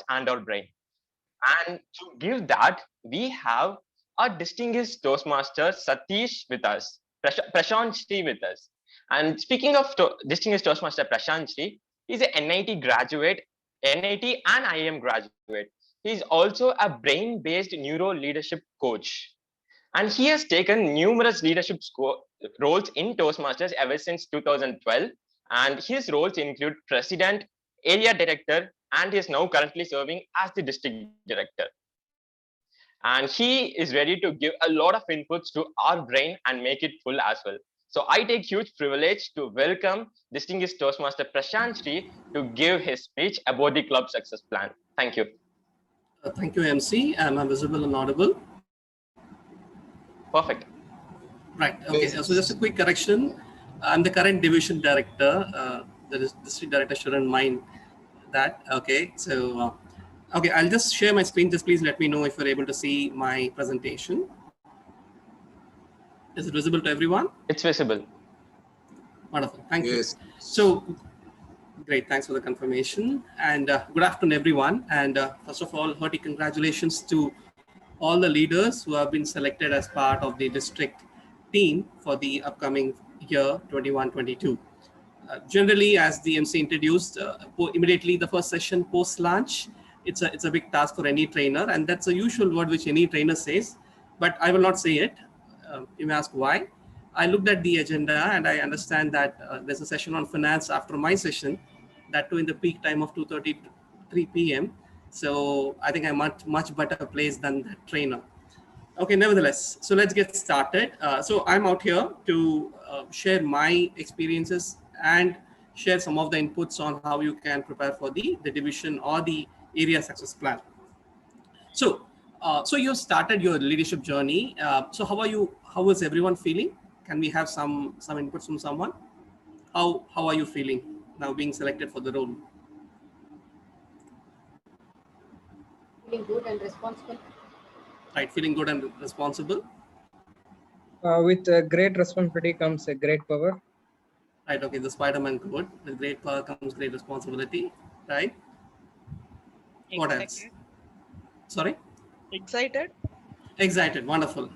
and our brain. And to give that, we have a distinguished Toastmaster Satish with us, Prasanth Sree with us. And speaking of distinguished Toastmaster Prasanth Sree, he's an NIT graduate, NIT and IIM graduate. He's also a brain-based neuro leadership coach. And he has taken numerous leadership roles in Toastmasters ever since 2012. And his roles include president, area director, and he is now currently serving as the district director. And he is ready to give a lot of inputs to our brain and make it full as well. So I take huge privilege to welcome distinguished Toastmaster Prasanth Sree to give his speech about the club success plan. Thank you. Thank you, MC. Am I visible and audible? Perfect. Right. Okay. So just a quick correction. I'm the current division director. The district director shouldn't mind that. Okay. So, okay, I'll just share my screen. Just please let me know if you're able to see my presentation. Is it visible to everyone? It's visible. Wonderful. Thank you. So, great. Thanks for the confirmation. And good afternoon, everyone. And first of all, hearty congratulations to all the leaders who have been selected as part of the district team for the upcoming year 21-22. Generally, as the MC introduced, immediately the first session post-launch, it's a big task for any trainer, and that's a usual word which any trainer says, but I will not say it. You may ask why. I looked at the agenda and I understand that there's a session on finance after my session, that too in the peak time of 2:30 to 3 p.m. So I think I'm much better placed than that trainer. Okay, nevertheless, so let's get started. So I'm out here to share my experiences and share some of the inputs on how you can prepare for the division or the area success plan. So, so you started your leadership journey. So how are you? How is everyone feeling? Can we have some inputs from someone? How are you feeling now being selected for the role? Feeling good and responsible. Right, feeling good and responsible. With great responsibility comes a great power. Right, okay, the Spider-Man code. With great power comes great responsibility. Right. What else? Sorry? Excited. Excited, wonderful.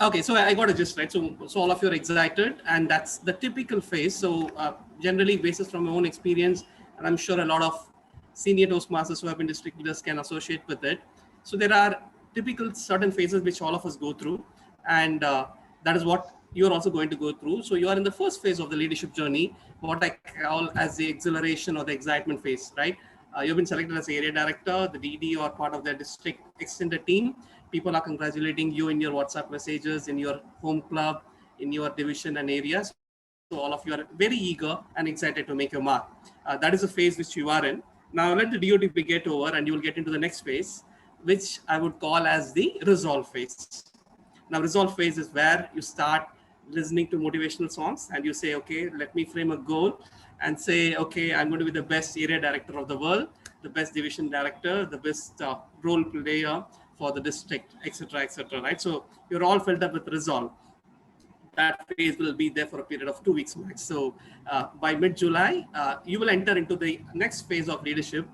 Okay, so I got a gist, right? So all of you are excited, and that's the typical phase. So generally, basis from my own experience, and I'm sure a lot of senior Toastmasters who have been district leaders can associate with it. So there are typical certain phases which all of us go through, and that is what you're also going to go through. So you are in the first phase of the leadership journey, what I call as the exhilaration or the excitement phase, right? You've been selected as area director, the DD, or part of the district extended team. People are congratulating you in your WhatsApp messages, in your home club, in your division and areas. So all of you are very eager and excited to make your mark. That is the phase which you are in. Now let the DOTP get over and you will get into the next phase, which I would call as the resolve phase. Now resolve phase is where you start listening to motivational songs and you say, okay, let me frame a goal and say, okay, I'm going to be the best area director of the world, the best division director, the best role player for the district, etc., right? So you're all filled up with resolve. That phase will be there for a period of 2 weeks max. So by mid-July, you will enter into the next phase of leadership,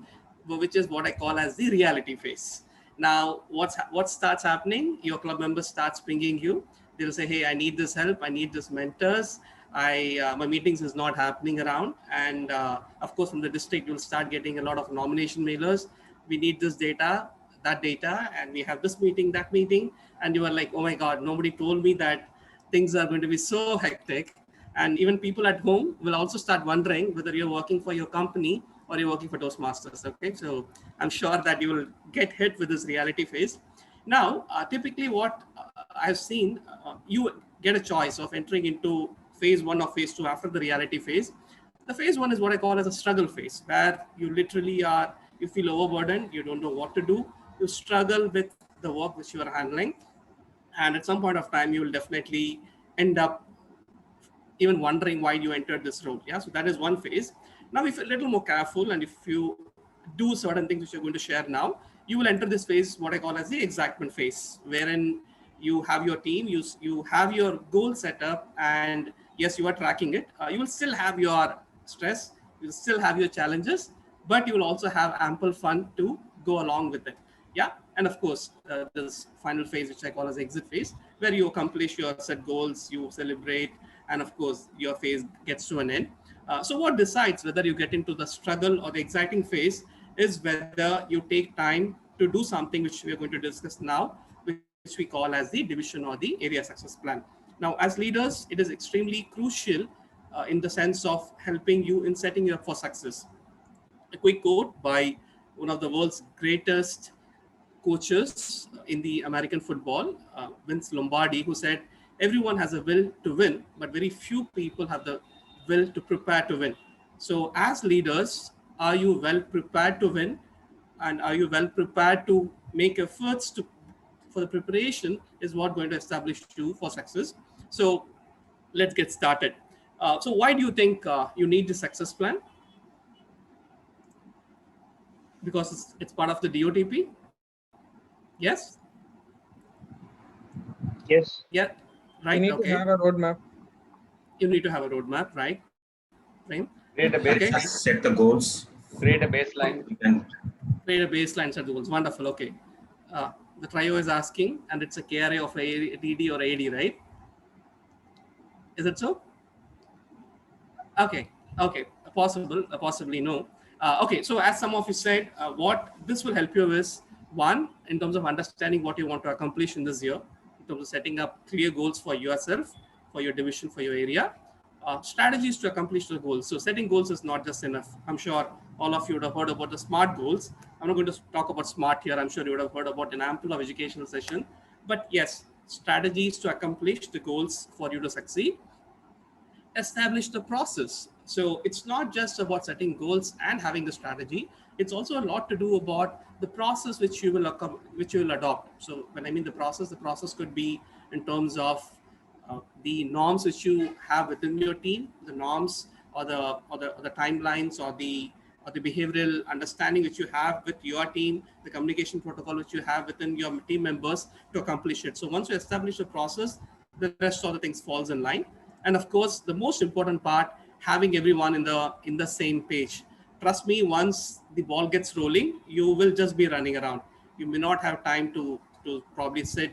which is what I call as the reality phase. Now, what starts happening? Your club members starts pinging you. They'll say, hey, I need this help. I need this mentors. My meetings is not happening around. And of course, from the district, you'll start getting a lot of nomination mailers. We need this data, that data, and we have this meeting, that meeting. And you are like, oh my God, nobody told me that things are going to be so hectic. And even people at home will also start wondering whether you're working for your company or you're working for Toastmasters. Okay, so I'm sure that you will get hit with this reality phase. Now, typically what I've seen, you get a choice of entering into phase 1 or phase 2 after the reality phase. The phase 1 is what I call as a struggle phase, where you literally you feel overburdened, you don't know what to do, you struggle with the work which you are handling. And at some point of time, you will definitely end up even wondering why you entered this role. Yeah, so that is one phase. Now, if you're a little more careful and if you do certain things which you're going to share now, you will enter this phase, what I call as the excitement phase, wherein you have your team, you have your goal set up, and yes, you are tracking it. You will still have your stress, you will still have your challenges, but you will also have ample fun to go along with it. Yeah. And of course, this final phase, which I call as exit phase, where you accomplish your set goals, you celebrate, and of course, your phase gets to an end. So what decides whether you get into the struggle or the exciting phase is whether you take time to do something which we are going to discuss now, which we call as the division or the area success plan. Now, as leaders, it is extremely crucial in the sense of helping you in setting you up for success. A quick quote by one of the world's greatest coaches in the American football, Vince Lombardi, who said, "Everyone has a will to win, but very few people have the will to prepare to win." So, as leaders, are you well prepared to win? And are you well prepared to make efforts to for the preparation is what going to establish you for success. So let's get started. So why do you think you need the success plan? Because it's part of the DOTP. Yes. Yes. Yeah. Right. You need Okay. to have a roadmap. You need to have a roadmap, right? Frame. Create a baseline. Okay. Set the goals. Create a baseline. You can Create a baseline, set the goals. Wonderful. Okay. The trio is asking, and it's a KRA of a DD or AD, right? Is it so? Okay. Okay. Possibly no. Okay. So as some of you said, what this will help you is one, in terms of understanding what you want to accomplish in this year, in terms of setting up clear goals for yourself, for your division, for your area. Strategies to accomplish the goals. So setting goals is not just enough. I'm sure all of you would have heard about the SMART goals. I'm not going to talk about SMART here. I'm sure you would have heard about an ample of educational session. But yes, strategies to accomplish the goals for you to succeed. Establish the process. So it's not just about setting goals and having the strategy. It's also a lot to do about the process which you will adopt. So when I mean the process could be in terms of the norms which you have within your team, the norms or the timelines or the behavioral understanding which you have with your team, the communication protocol which you have within your team members to accomplish it. So once you establish the process, the rest of the things falls in line. And of course, the most important part, having everyone in the same page. Trust me, once the ball gets rolling, you will just be running around. You may not have time to probably sit,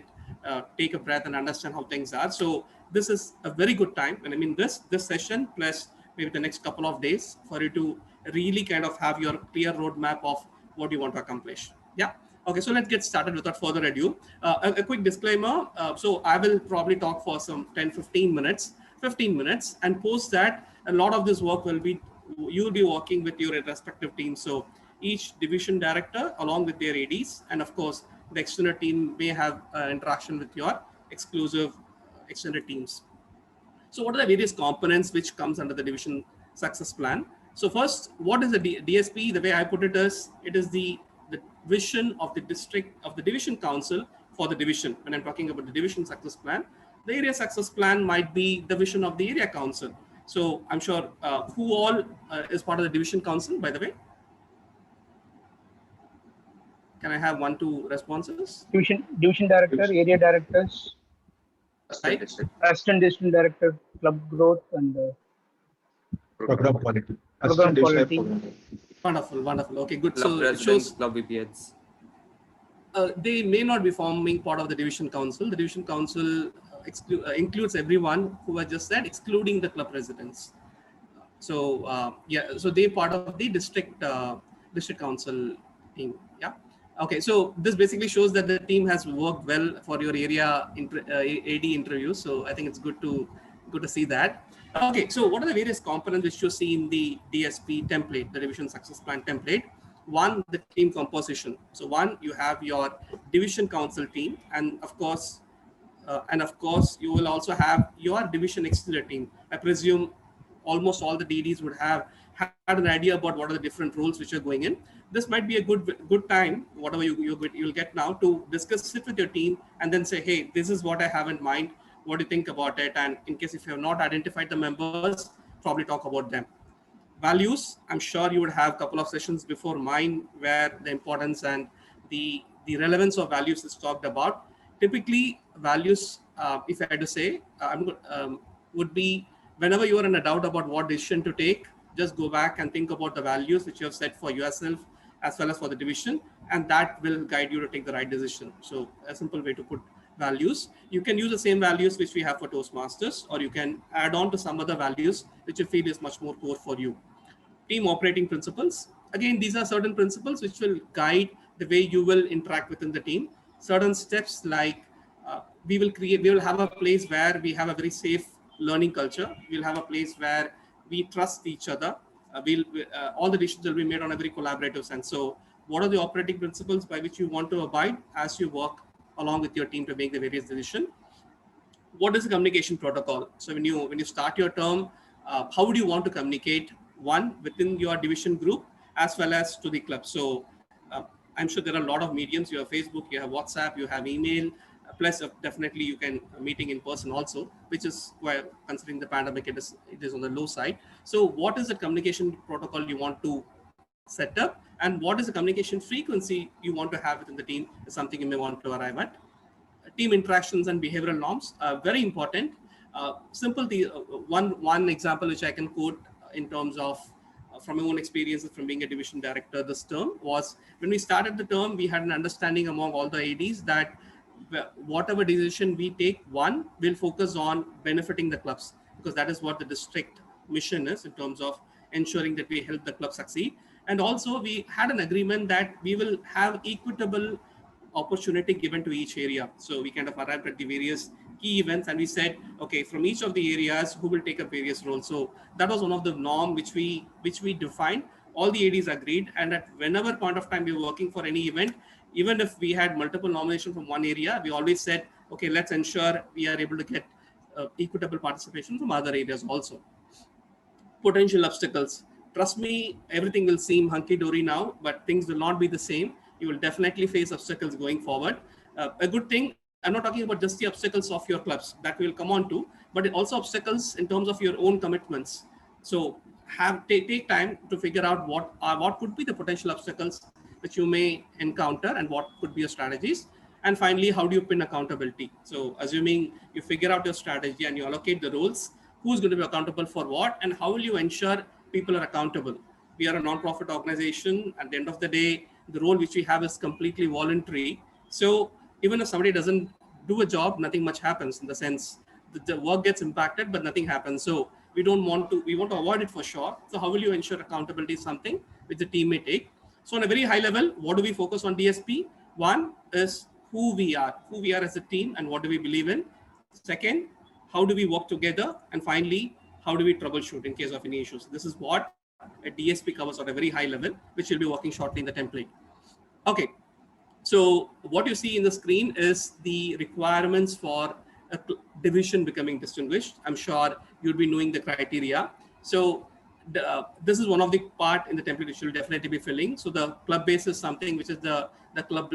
take a breath and understand how things are. So this is a very good time. And I mean, this session plus maybe the next couple of days for you to really kind of have your clear roadmap of what you want to accomplish. Yeah. Okay, so let's get started without further ado. A quick disclaimer. So I will probably talk for some 15 minutes, and post that a lot of this work you'll be working with your respective teams. So each division director along with their ADs, and of course, the extended team may have interaction with your exclusive extended teams. So what are the various components which comes under the division success plan? So first, what is the DSP? The way I put it is the vision of the division council for the division. When I'm talking about the division success plan, the area success plan might be the vision of the area council. So I'm sure who all is part of the division council, by the way? Can I have 1-2 responses? Division director, area directors, Right. assistant division director, club growth, and program quality. program quality. Wonderful. Okay, good. Club So it presidents, shows club VPHs. they may not be forming part of the division council. The division council includes everyone who I just said, excluding the club residents. So so they part of the district council team. Yeah. Okay. So this basically shows that the team has worked well for your area AD interviews. So I think it's good to see that. Okay. So what are the various components which you see in the DSP template, the division success plan template? One, the team composition. So one, you have your division council team, and of course, you will also have your division extended team. I presume almost all the DDs would have had an idea about what are the different roles which are going in. This might be a good time, whatever you'll get now, to discuss it with your team and then say, hey, this is what I have in mind. What do you think about it? And in case if you have not identified the members, probably talk about them. Values, I'm sure you would have a couple of sessions before mine where the importance and the relevance of values is talked about. Typically, values, if I had to say, would be whenever you are in a doubt about what decision to take, just go back and think about the values which you have set for yourself as well as for the division, and that will guide you to take the right decision. So a simple way to put values. You can use the same values which we have for Toastmasters, or you can add on to some other values which you feel is much more core for you. Team operating principles. Again, these are certain principles which will guide the way you will interact within the team. Certain steps like we will have a place where we have a very safe learning culture. We'll have a place where we trust each other. All the decisions will be made on a very collaborative sense. So what are the operating principles by which you want to abide as you work along with your team to make the various decisions? What is the communication protocol? So when you start your term, how would you want to communicate, one, within your division group as well as to the club? So I'm sure there are a lot of mediums. You have Facebook, you have WhatsApp, you have email, plus definitely you can meeting in person also, which is why, considering the pandemic, it is on the low side. So what is the communication protocol you want to set up, and what is the communication frequency you want to have within the team is something you may want to arrive at. Team interactions and behavioral norms are very important. One example which I can quote in terms of from my own experiences from being a division director this term was, when we started the term, we had an understanding among all the ADs that whatever decision we take, one, will focus on benefiting the clubs, because that is what the district mission is in terms of ensuring that we help the club succeed. And also we had an agreement that we will have equitable opportunity given to each area. So we kind of arrived at the various key events and we said, okay, from each of the areas, who will take up various roles. So that was one of the norm which we defined. All the ADs agreed, and at whenever point of time we were working for any event, even if we had multiple nominations from one area, we always said, okay, let's ensure we are able to get equitable participation from other areas also. Potential obstacles. Trust me, everything will seem hunky-dory now, but things will not be the same. You will definitely face obstacles going forward. A good thing, I'm not talking about just the obstacles of your clubs, that we will come on to, but also obstacles in terms of your own commitments. So take time to figure out what could be the potential obstacles which you may encounter and what could be your strategies. And finally, how do you pin accountability? So assuming you figure out your strategy and you allocate the roles, who's going to be accountable for what, and how will you ensure people are accountable? We are a non-profit organization. At the end of the day, the role which we have is completely voluntary. So even if somebody doesn't do a job, nothing much happens, in the sense that the work gets impacted, but nothing happens. So we want to avoid it for sure. So how will you ensure accountability is something which the team may take? So on a very high level, what do we focus on DSP? One is who we are as a team and what do we believe in? Second, how do we work together? And finally, how do we troubleshoot in case of any issues? This is what a DSP covers at a very high level, which will be working shortly in the template. Okay, so what you see in the screen is the requirements for a division becoming distinguished. I'm sure you'll be knowing the criteria. So this is one of the part in the template which you'll definitely be filling. So the club base is something which is the club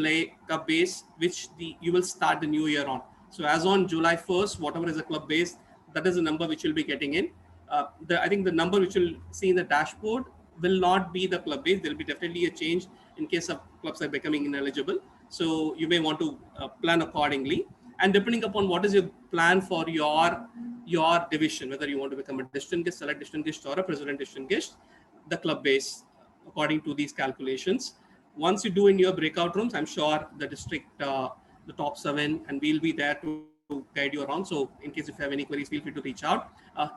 base, which you will start the new year on. So as on July 1st, whatever is the club base, that is the number which you'll be getting in. I think the number which you'll see in the dashboard will not be the club base. There'll be definitely a change in case of clubs are becoming ineligible. So you may want to plan accordingly. And depending upon what is your plan for your division, whether you want to become a distinguished, select distinguished, or a president distinguished, the club base according to these calculations. Once you do in your breakout rooms, I'm sure the district, the top 7, and we'll be there to guide you around. So in case if you have any queries, feel free to reach out.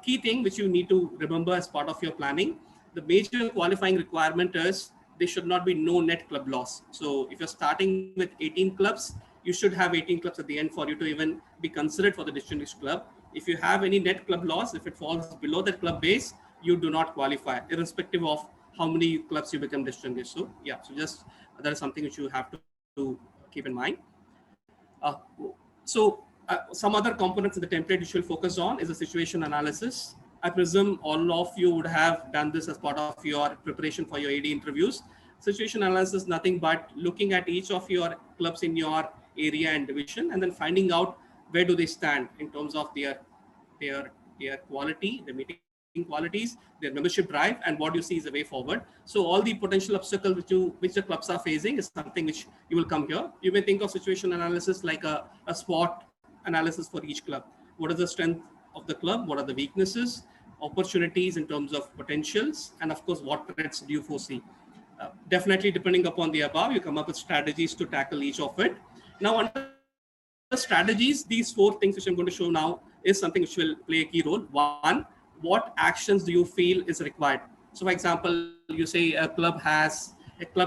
Key thing which you need to remember as part of your planning, the major qualifying requirement is there should not be no net club loss. So if you're starting with 18 clubs, you should have 18 clubs at the end for you to even be considered for the distinguished club. If you have any net club loss, if it falls below that club base, you do not qualify, irrespective of how many clubs you become distinguished. So yeah, so just that is something which you have to keep in mind. Some other components in the template which will focus on is the situation analysis. I presume all of you would have done this as part of your preparation for your AD interviews. Situation analysis, nothing but looking at each of your clubs in your area and division, and then finding out where do they stand in terms of their quality, their meeting qualities, their membership drive, and what you see is the way forward. So all the potential obstacles which the clubs are facing is something which you will come here. You may think of situation analysis like a SWOT analysis for each club. What is the strength of the club? What are the weaknesses? opportunities in terms of potentials, and of course, what threats do you foresee? Definitely, depending upon the above, you come up with strategies to tackle each of it. Now, under strategies, these 4 things which I'm going to show now is something which will play a key role. One, what actions do you feel is required? So, for example, you say a club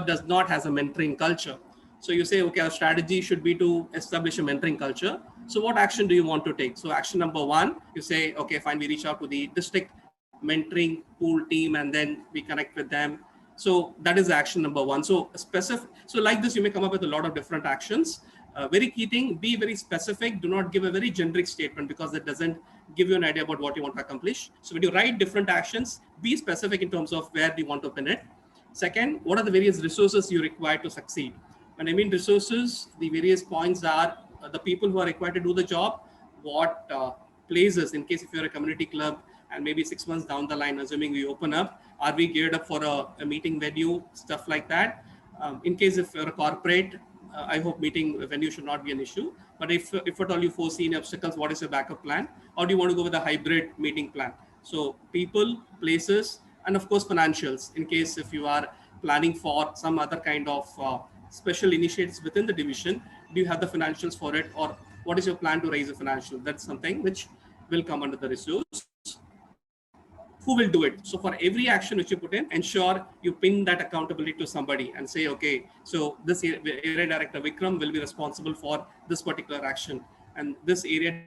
does not has a mentoring culture. So you say, okay, our strategy should be to establish a mentoring culture. So what action do you want to take? So action number 1, you say, okay, fine, we reach out to the district mentoring pool team and then we connect with them. So that is action number 1. So specific. So like this, you may come up with a lot of different actions. Very key thing, be very specific. Do not give a very generic statement because it doesn't give you an idea about what you want to accomplish. So when you write different actions, be specific in terms of where do you want to pin it. Second, what are the various resources you require to succeed? When I mean resources, the various points are the people who are required to do the job, what places, in case if you're a community club and maybe 6 months down the line, assuming we open up, are we geared up for a meeting venue, stuff like that. In case if you're a corporate, I hope meeting venue should not be an issue. But if at all you foresee any obstacles, what is your backup plan? Or do you want to go with a hybrid meeting plan? So people, places, and of course financials, in case if you are planning for some other kind of special initiatives within the division, do you have the financials for it, or what is your plan to raise the financial? That's something which will come under the resource. Who will do it? So for every action which you put in, ensure you pin that accountability to somebody and say, okay, so this area director Vikram will be responsible for this particular action, and this area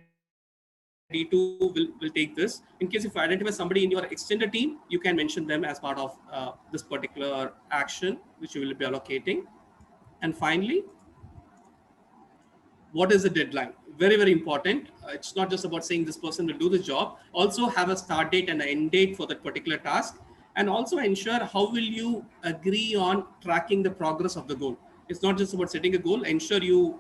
D2 will take this. In case if you identify somebody in your extended team, you can mention them as part of this particular action which you will be allocating. And finally, what is the deadline? Very, very important. It's not just about saying this person will do the job. Also have a start date and an end date for that particular task. And also ensure how will you agree on tracking the progress of the goal. It's not just about setting a goal. Ensure you,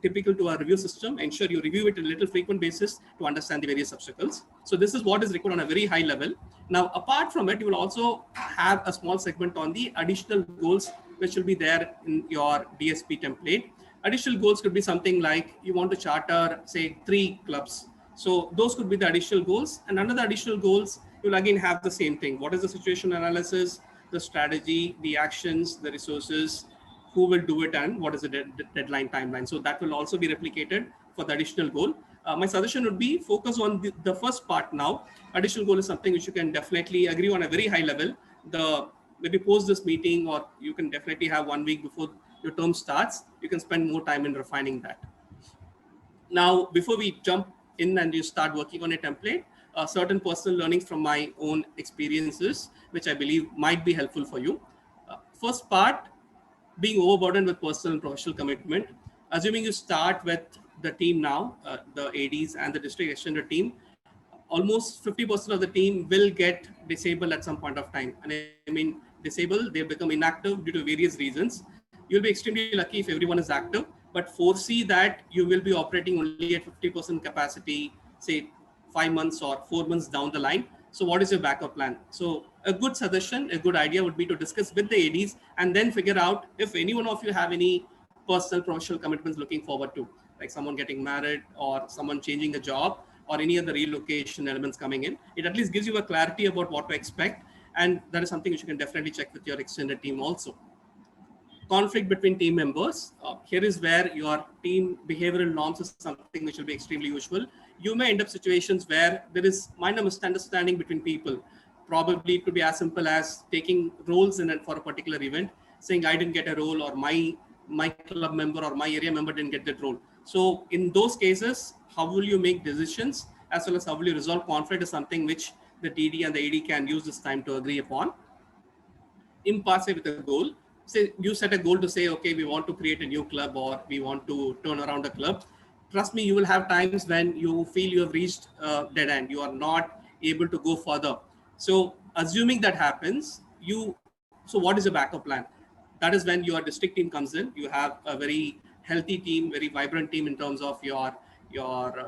typical to our review system, ensure you review it on a little frequent basis to understand the various obstacles. So this is what is required on a very high level. Now, apart from it, you will also have a small segment on the additional goals, which will be there in your DSP template. Additional goals could be something like you want to charter, say, 3 clubs. So those could be the additional goals. And under the additional goals, you'll again have the same thing. What is the situation analysis, the strategy, the actions, the resources, who will do it, and what is the deadline timeline. So that will also be replicated for the additional goal. My suggestion would be focus on the first part now. Additional goal is something which you can definitely agree on a very high level. Maybe post this meeting, or you can definitely have 1 week before your term starts. You can spend more time in refining that. Now, before we jump in and you start working on a template, certain personal learnings from my own experiences, which I believe might be helpful for you. First part, being overburdened with personal and professional commitment. Assuming you start with the team now, the ADs and the district extended team, almost 50% of the team will get disabled at some point of time. And I mean, disabled, they become inactive due to various reasons. You'll be extremely lucky if everyone is active, but foresee that you will be operating only at 50% capacity, say 5 months or 4 months down the line. So what is your backup plan? So a good suggestion, a good idea would be to discuss with the ADs and then figure out if any one of you have any personal professional commitments looking forward to, like someone getting married or someone changing a job or any other relocation elements coming in. It at least gives you a clarity about what to expect. And that is something which you can definitely check with your extended team also. Conflict between team members. Here is where your team behavioral norms is something which will be extremely useful. You may end up situations where there is minor misunderstanding between people. Probably it could be as simple as taking roles in it for a particular event, saying I didn't get a role, or my club member or my area member didn't get that role. So in those cases, how will you make decisions as well as how will you resolve conflict is something which the TD and the AD can use this time to agree upon. Impasse with a goal. Say you set a goal to say, okay, we want to create a new club or we want to turn around a club. Trust me, you will have times when you feel you have reached a dead end. You are not able to go further. So assuming that happens, so what is your backup plan? That is when your district team comes in. You have a very healthy team, very vibrant team in terms of your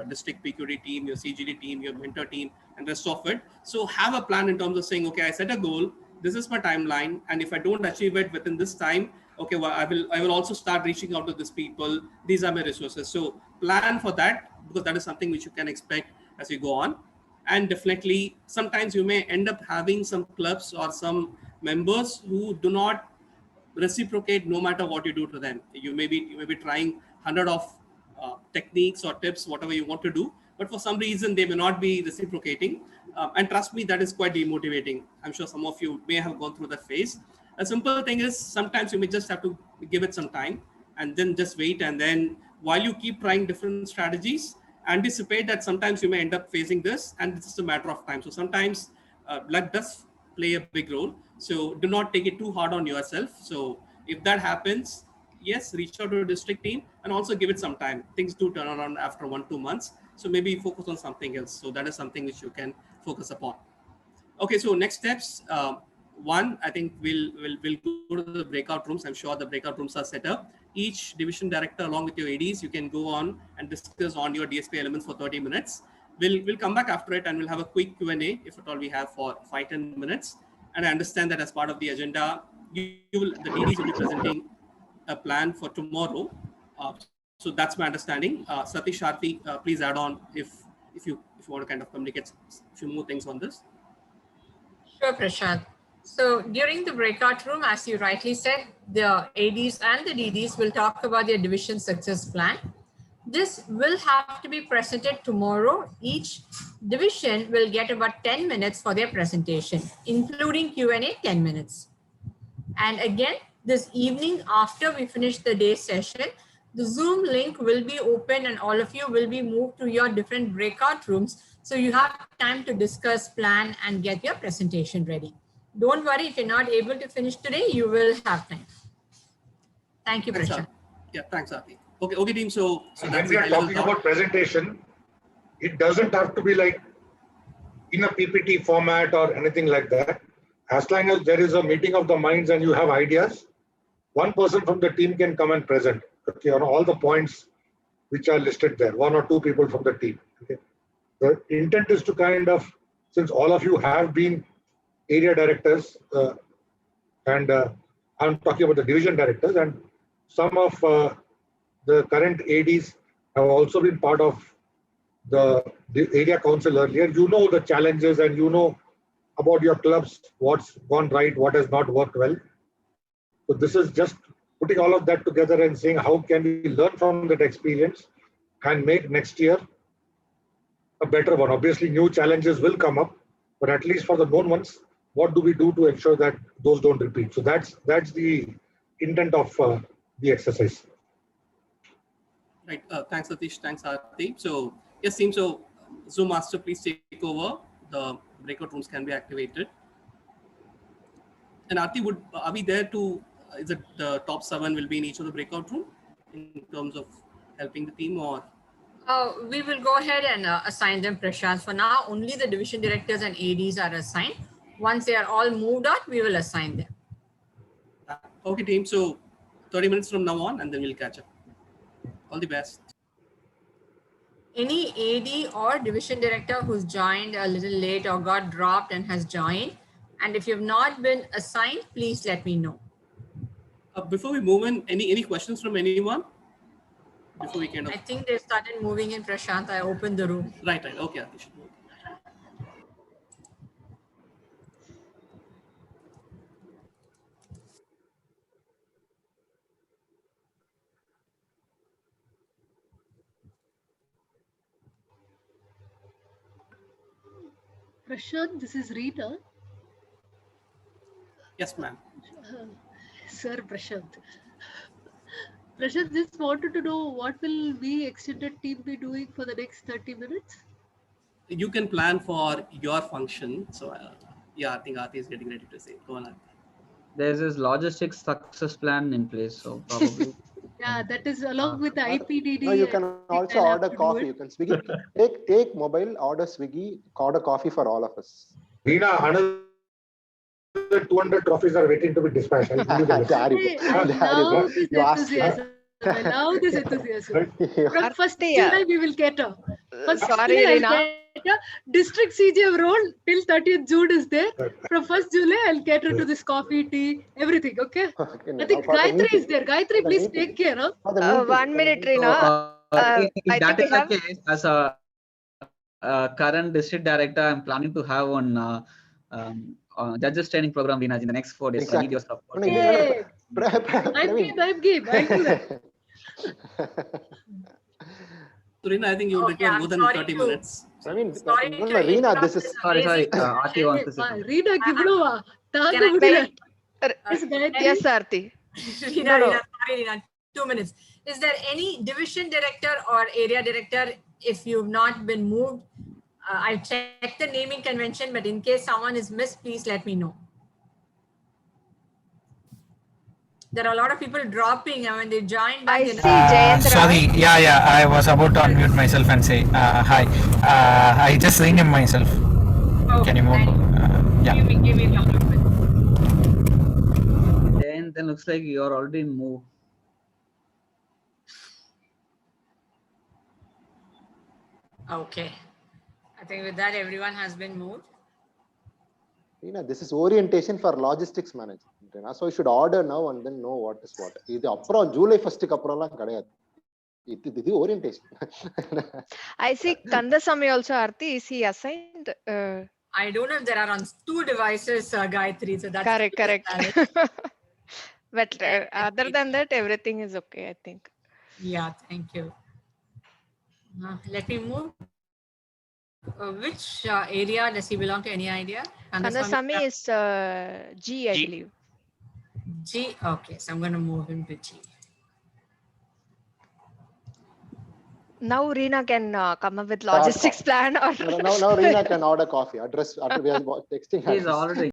district PQD team, your CGD team, your mentor team, and rest of it. So have a plan in terms of saying, okay, I set a goal. This is my timeline, and if I don't achieve it within this time, okay, well, I will also start reaching out to these people. These are my resources. So plan for that, because that is something which you can expect as you go on. And definitely, sometimes you may end up having some clubs or some members who do not reciprocate no matter what you do to them. You may be trying 100 of techniques or tips, whatever you want to do, but for some reason they may not be reciprocating. And trust me, that is quite demotivating. I'm sure some of you may have gone through that phase. A simple thing is sometimes you may just have to give it some time and then just wait. And then while you keep trying different strategies, anticipate that sometimes you may end up facing this, and it's just a matter of time. So sometimes luck does play a big role. So do not take it too hard on yourself. So if that happens, yes, reach out to a district team and also give it some time. Things do turn around after 1-2 months. So maybe focus on something else. So that is something which you can focus upon. Okay, so next steps. One, I think we'll go to the breakout rooms. I'm sure the breakout rooms are set up. Each division director, along with your ADs, you can go on and discuss on your DSP elements for 30 minutes. We'll come back after it and we'll have a quick Q&A, if at all we have, for 5-10 minutes. And I understand that as part of the agenda, the DDs will be presenting a plan for tomorrow. So that's my understanding. Satish, Aarti, please add on if you want to kind of communicate a few more things on this. Sure, Prashant. So during the breakout room, as you rightly said, the ADs and the DDs will talk about their division success plan. This will have to be presented tomorrow. Each division will get about 10 minutes for their presentation, including Q&A 10 minutes. And again, this evening after we finish the day session, the Zoom link will be open and all of you will be moved to your different breakout rooms. So you have time to discuss, plan, and get your presentation ready. Don't worry, if you're not able to finish today, you will have time. Thank you, Prashant. Yeah, thanks, Aarti. Okay, team. So when we are talking about presentation, it doesn't have to be like in a PPT format or anything like that. As long as there is a meeting of the minds and you have ideas, one person from the team can come and present, okay, on all the points which are listed there, 1 or 2 people from the team. Okay. The intent is to kind of, since all of you have been area directors, and I'm talking about the division directors, and some of the current ADs have also been part of the area council earlier. You know the challenges and you know about your clubs, what's gone right, what has not worked well. So this is just putting all of that together and saying how can we learn from that experience and make next year a better one. Obviously, new challenges will come up, but at least for the known ones, what do we do to ensure that those don't repeat? So that's the intent of the exercise. Right. Thanks, Satish. Thanks, Aarti. So yes, team. So Zoom Master, please take over. The breakout rooms can be activated. And Aarti, are we there to? Is it the top 7 will be in each of the breakout room in terms of helping the team, or? We will go ahead and assign them, Prashant. For now, only the division directors and ADs are assigned. Once they are all moved out, we will assign them. Okay, team. So 30 minutes from now on, and then we'll catch up. All the best. Any AD or division director who's joined a little late or got dropped and has joined, and if you've not been assigned, please let me know. Before we move in, any questions from anyone? Before we kind of... I think they started moving in, Prashant. I opened the room. Right. Okay, Atish. Prashant, this is Rita. Yes, ma'am. Sir Prashant. Prashant, just wanted to know what will we extended team be doing for the next 30 minutes? You can plan for your function. So yeah, I think Aarti is getting ready to say. Go on, Aarti. There's this logistics success plan in place, so probably. Yeah, that is along with the IPDD. No, you can also order coffee. You can Swiggy. Take mobile, order Swiggy, order coffee for all of us. Reena, another 200 trophies are waiting to be dispatched. I love this enthusiasm. From 1st July, we will cater. Sorry, Reena. District CGM role till 30th June is there. From 1st July, I'll cater to this coffee, tea, everything. Okay. I think Gayatri is there. Gayatri, please take care. 1 minute, Reena. If that is the case, as a current district director, I'm planning to have one judges training program in the next 4 days. So I need your support. Yay. I'm game. I'll do that. So, Reena, I think you will require more than 30 minutes. Reena, this is sorry. Aarti wants to say something. Reena, give no. Yes, Aarti. Reena, sorry, Reena, 2 minutes. Is there any division director or area director, if you've not been moved? I've checked the naming convention, but in case someone is missed, please let me know. There are a lot of people dropping, and when they join back, I see Jayendra. Sorry, yeah, I was about to unmute myself and say hi. I just renamed myself. Oh, Can you move? Yeah. Give me a couple of minutes. Then looks like you're already moved. Okay. I think with that, everyone has been moved. Reena, this is orientation for logistics management. So you should order now and then know what is what. This is July 1st approach. This is orientation. I see Kandasamy also, Aarti. Is he assigned? I don't know if there are on 2 devices, Gayatri. So that's correct. But other than that, everything is okay, I think. Yeah, thank you. Let me move. Which area does he belong to? Any idea? Kandasamy is G, I believe. G. Okay, so I'm going to move him to G. Now Reena can come up with logistics plan or now Reena can order coffee. We are texting her. He's already